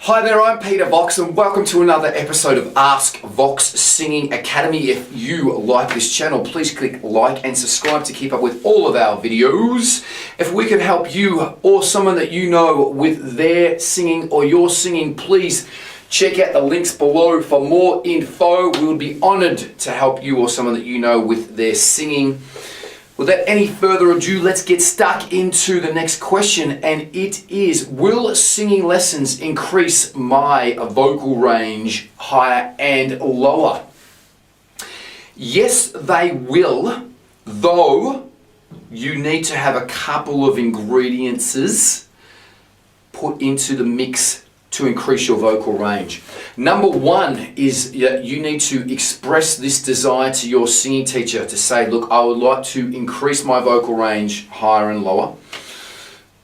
Hi there, I'm Peter Vox and welcome to another episode of Ask Vox Singing Academy. If you like this channel, please click like and subscribe to keep up with all of our videos. If we can help you or someone that you know with their singing or your singing, please check out the links below for more info. We would be honored to help you or someone that you know with their singing. Without any further ado, let's get stuck into the next question, and it is, will singing lessons increase my vocal range higher and lower? Yes, they will, though you need to have a couple of ingredients put into the mix to increase your vocal range. Number one is you need to express this desire to your singing teacher to say, look, I would like to increase my vocal range higher and lower.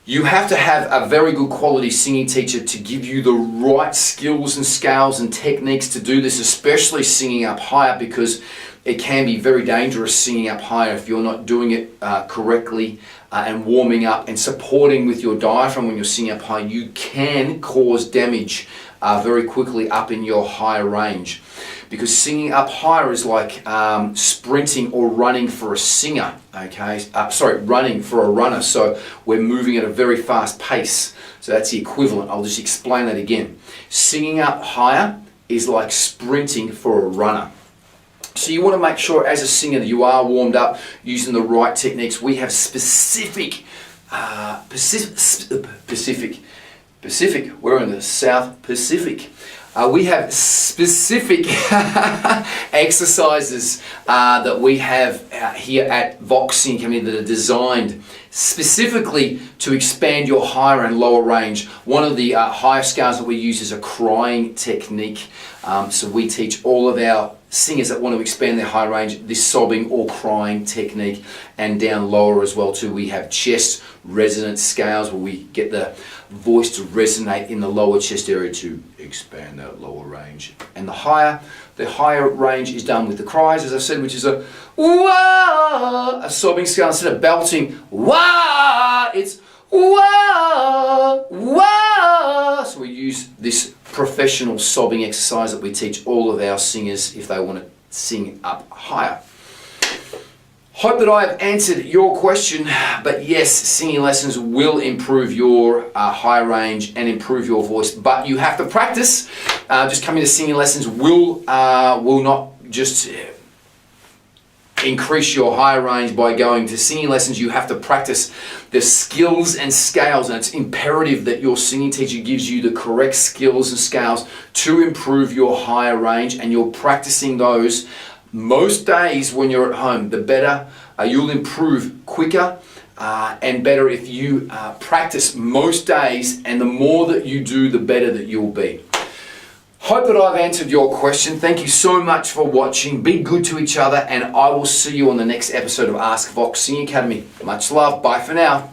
You have to have a very good quality singing teacher to give you the right skills and scales and techniques to do this, especially singing up higher, because it can be very dangerous singing up higher if you're not doing it correctly and warming up and supporting with your diaphragm when you're singing up high. You can cause damage very quickly up in your higher range, because singing up higher is like sprinting or running for a singer, okay? Running for a runner. So we're moving at a very fast pace. So that's the equivalent. I'll just explain that again. Singing up higher is like sprinting for a runner. So you want to make sure as a singer that you are warmed up using the right techniques. We have specific, we're in the South Pacific. We have specific exercises that we have here at Vox Singing Academy that are designed specifically to expand your higher and lower range. One of the higher scales that we use is a crying technique. So we teach all of our singers that want to expand their high range this sobbing or crying technique, and down lower as well too. We have chest resonance scales where we get the voice to resonate in the lower chest area to expand that lower range. And the higher range is done with the cries, as I said, which is a wah, a sobbing scale. Instead of belting wah, it's wah, wah. So we use this professional sobbing exercise that we teach all of our singers if they want to sing up higher. Hope that I have answered your question, but yes, singing lessons will improve your high range and improve your voice, but you have to practice. Just coming to singing lessons will not just increase your high range by going to singing lessons. You have to practice the skills and scales, and it's imperative that your singing teacher gives you the correct skills and scales to improve your higher range, and you're practicing those most days when you're at home. The better you'll improve quicker and better if you practice most days, and the more that you do, the better that you'll be. Hope that I've answered your question. Thank you so much for watching. Be good to each other, and I will see you on the next episode of Ask Vox Singing Academy. Much love. Bye for now.